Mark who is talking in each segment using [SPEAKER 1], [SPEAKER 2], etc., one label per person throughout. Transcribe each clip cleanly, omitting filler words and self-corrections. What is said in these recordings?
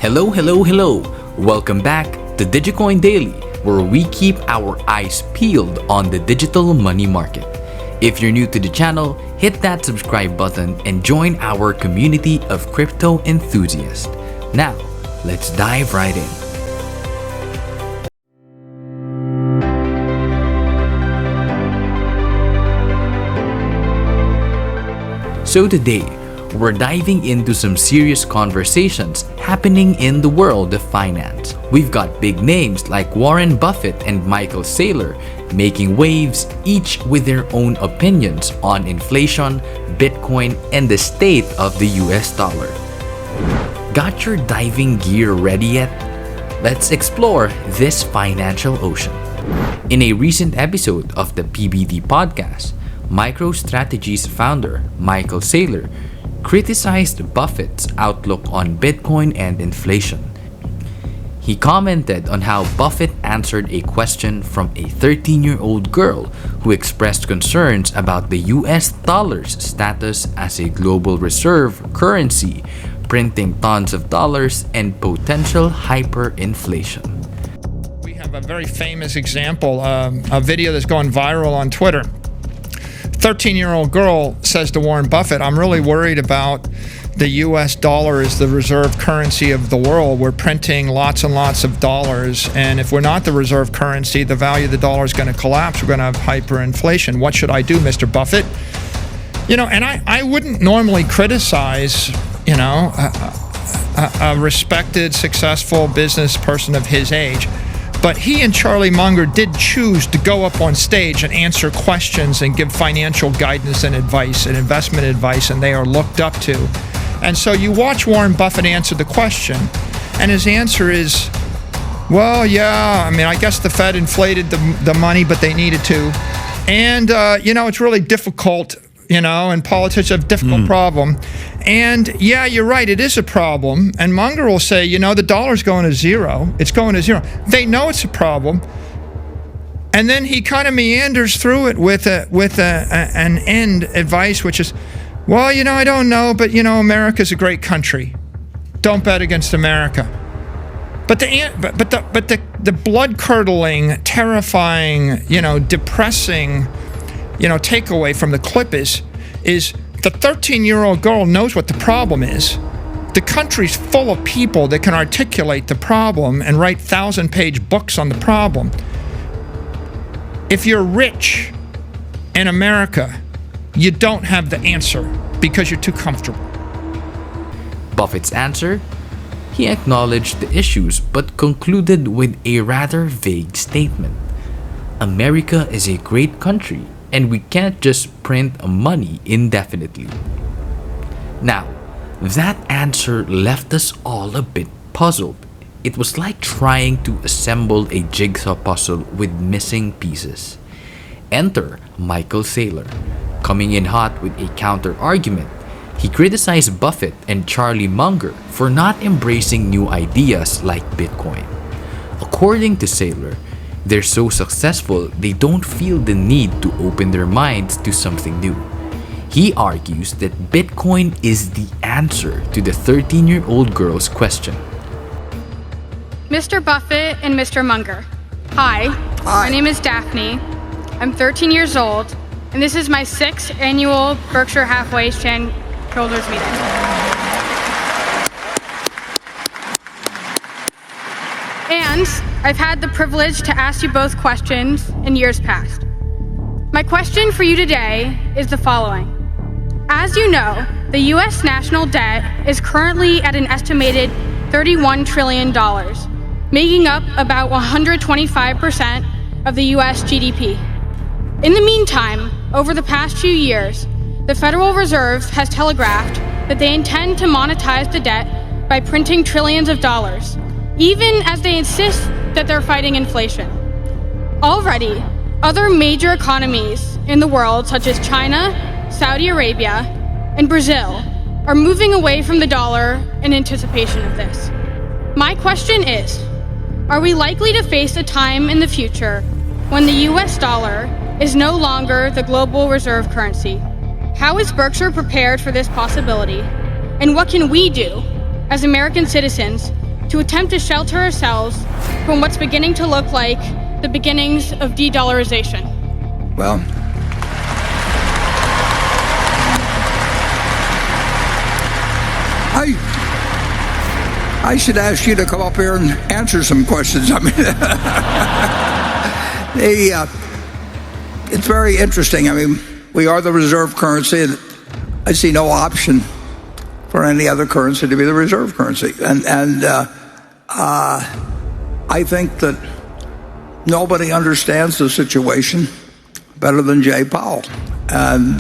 [SPEAKER 1] Hello, hello, hello! Welcome back to DigiCoin Daily, where we keep our eyes peeled on the digital money market. If you're new to the channel, hit that subscribe button and join our community of crypto enthusiasts. Now, let's dive right in. So today, we're diving into some serious conversations happening in the world of finance. We've got big names like Warren Buffett and Michael Saylor making waves, each with their own opinions on inflation, Bitcoin, and the state of the US dollar. Got your diving gear ready yet? Let's explore this financial ocean. In a recent episode of the PBD podcast, MicroStrategy's founder, Michael Saylor, criticized Buffett's outlook on Bitcoin and inflation. He commented on how Buffett answered a question from a 13-year-old girl who expressed concerns about the US dollar's status as a global reserve currency, printing tons of dollars, and potential hyperinflation.
[SPEAKER 2] We have a very famous example, a video that's going viral on Twitter. 13-year-old girl says to Warren Buffett, "I'm really worried about the US dollar as the reserve currency of the world. We're printing lots and lots of dollars, and if we're not the reserve currency, the value of the dollar is going to collapse. We're going to have hyperinflation. What should I do, Mr. Buffett?" You know, and I wouldn't normally criticize, you know, a respected, successful business person of his age. But he and Charlie Munger did choose to go up on stage and answer questions and give financial guidance and advice and investment advice, and they are looked up to. And so you watch Warren Buffett answer the question, and his answer is, well, yeah, I mean, I guess the Fed inflated the money, but they needed to. And, you know, it's really difficult, you know, and politicians have a difficult problem. And yeah, you're right, it is a problem. And Munger will say, you know, the dollar's going to zero. It's going to zero. They know it's a problem. And then he kind of meanders through it with an end advice, which is, well, you know, I don't know, but, you know, America's a great country. Don't bet against America. But the blood-curdling, terrifying, you know, depressing, you know, takeaway from the clip is the 13-year-old girl knows what the problem is. The country's full of people that can articulate the problem and write 1,000-page books on the problem. If you're rich in America, you don't have the answer because you're too comfortable.
[SPEAKER 1] Buffett's answer? He acknowledged the issues but concluded with a rather vague statement. America is a great country, and we can't just print money indefinitely. Now, that answer left us all a bit puzzled. It was like trying to assemble a jigsaw puzzle with missing pieces. Enter Michael Saylor. Coming in hot with a counter-argument, he criticized Buffett and Charlie Munger for not embracing new ideas like Bitcoin. According to Saylor, they're so successful they don't feel the need to open their minds to something new. He argues that Bitcoin is the answer to the 13-year-old girl's question.
[SPEAKER 3] Mr. Buffett and Mr. Munger. Hi. My name is Daphne. I'm 13 years old, and this is my 6th annual Berkshire Hathaway shareholders meeting. And I've had the privilege to ask you both questions in years past. My question for you today is the following. As you know, the US national debt is currently at an estimated $31 trillion, making up about 125% of the US GDP. In the meantime, over the past few years, the Federal Reserve has telegraphed that they intend to monetize the debt by printing trillions of dollars, even as they insist that they're fighting inflation. Already, other major economies in the world, such as China, Saudi Arabia, and Brazil, are moving away from the dollar in anticipation of this. My question is, are we likely to face a time in the future when the US dollar is no longer the global reserve currency? How is Berkshire prepared for this possibility? And what can we do as American citizens to attempt to shelter ourselves from what's beginning to look like the beginnings of de-dollarization?
[SPEAKER 4] Well, I should ask you to come up here and answer some questions. I mean, it's very interesting. I mean, we are the reserve currency, and I see no option for any other currency to be the reserve currency. And I think that nobody understands the situation better than Jay Powell. And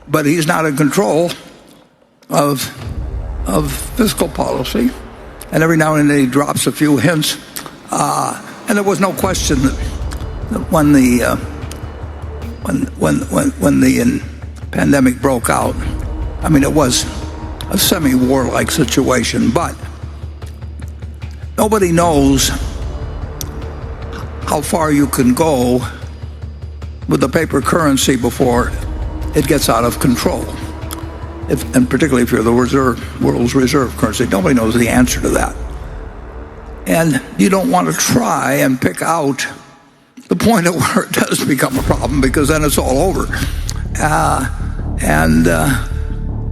[SPEAKER 4] but he's not in control of fiscal policy, and every now and then he drops a few hints. And there was no question that when the pandemic broke out, I mean, it was a semi-war-like situation, but nobody knows how far you can go with the paper currency before it gets out of control. And particularly if you're the world's reserve currency, nobody knows the answer to that. And you don't want to try and pick out the point at where it does become a problem, because then it's all over.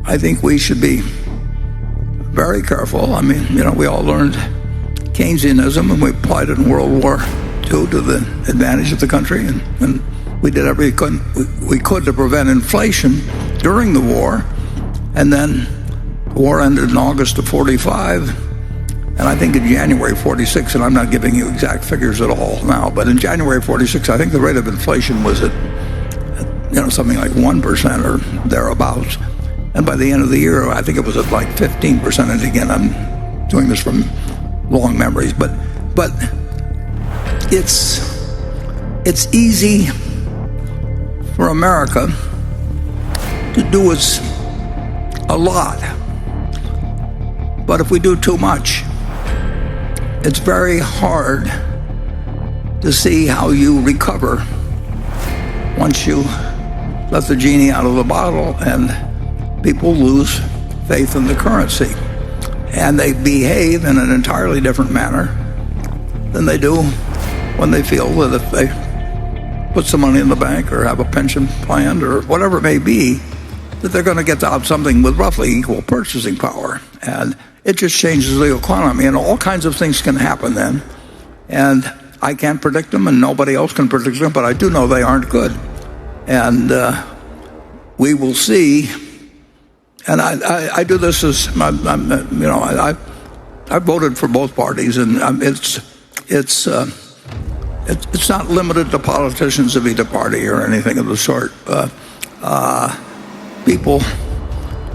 [SPEAKER 4] I think we should be very careful. I mean, we all learned Keynesianism, and we applied it in World War II to the advantage of the country, and we did everything we could to prevent inflation during the war. And then the war ended in August of 45, and I think in January 46, and I'm not giving you exact figures at all now, but in January 46, I think the rate of inflation was at something like 1% or thereabouts. And by the end of the year, I think it was at like 15%. And again, I'm doing this from long memories, but it's easy for America to do a lot. But if we do too much, it's very hard to see how you recover once you let the genie out of the bottle and people lose faith in the currency. And they behave in an entirely different manner than they do when they feel that if they put some money in the bank or have a pension plan or whatever it may be, that they're going to get out something with roughly equal purchasing power. And it just changes the economy, and all kinds of things can happen then. And I can't predict them, and nobody else can predict them, but I do know they aren't good. And we will see. And I do this as I voted for both parties, and it's not limited to politicians of either party or anything of the sort. People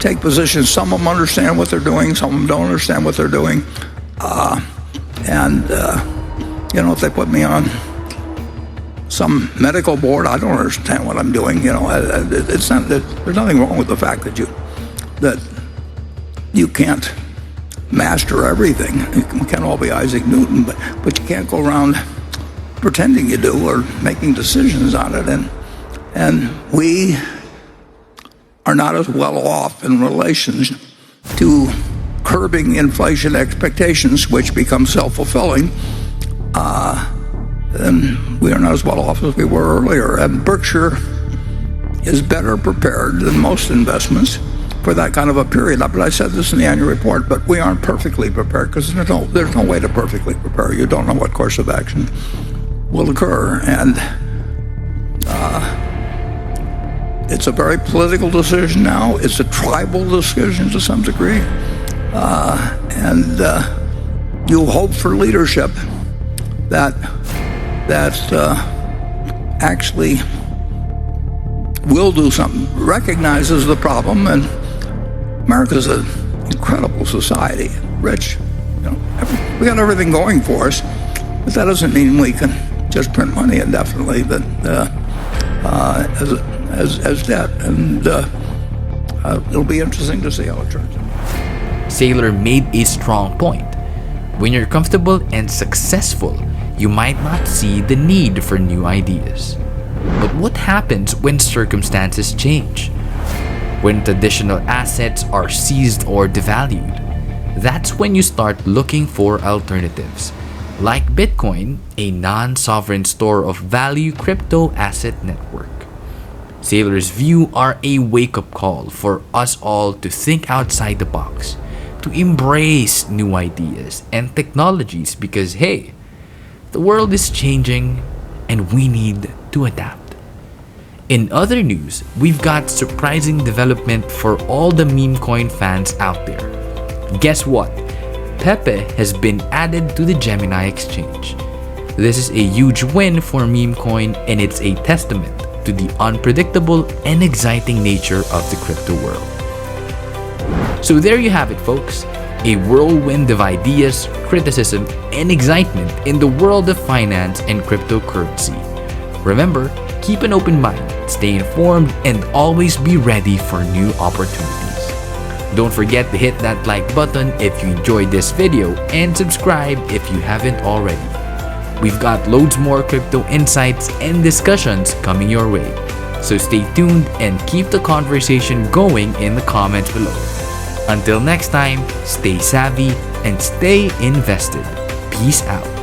[SPEAKER 4] take positions. Some of them understand what they're doing. Some of them don't understand what they're doing. If they put me on some medical board, I don't understand what I'm doing. It's not that there's nothing wrong with the fact that you can't master everything. You can't all be Isaac Newton, but you can't go around pretending you do or making decisions on it. And we are not as well off in relation to curbing inflation expectations, which become self-fulfilling, then we are not as well off as we were earlier. And Berkshire is better prepared than most investments for that kind of a period. But I said this in the annual report, but we aren't perfectly prepared because there's no way to perfectly prepare. You don't know what course of action will occur. And it's a very political decision now. It's a tribal decision to some degree. And you hope for leadership that actually will do something, recognizes the problem. And America's an incredible society, rich. We got everything going for us, but that doesn't mean we can just print money indefinitely as debt. And it'll be interesting to see how it turns out.
[SPEAKER 1] Saylor made a strong point. When you're comfortable and successful, you might not see the need for new ideas. But what happens when circumstances change? When traditional assets are seized or devalued? that's when you start looking for alternatives, like Bitcoin, a non-sovereign store of value crypto asset network. Saylor's view are a wake-up call for us all to think outside the box, to embrace new ideas and technologies because hey, the world is changing and we need to adapt. In other news, we've got surprising development for all the meme coin fans out there. Guess what? Pepe has been added to the Gemini exchange. This is a huge win for meme coin and it's a testament to the unpredictable and exciting nature of the crypto world. So there you have it, folks. A whirlwind of ideas, criticism, and excitement in the world of finance and cryptocurrency. Remember, keep an open mind, stay informed, and always be ready for new opportunities. Don't forget to hit that like button if you enjoyed this video and subscribe if you haven't already. We've got loads more crypto insights and discussions coming your way. So stay tuned and keep the conversation going in the comments below. Until next time, stay savvy and stay invested. Peace out.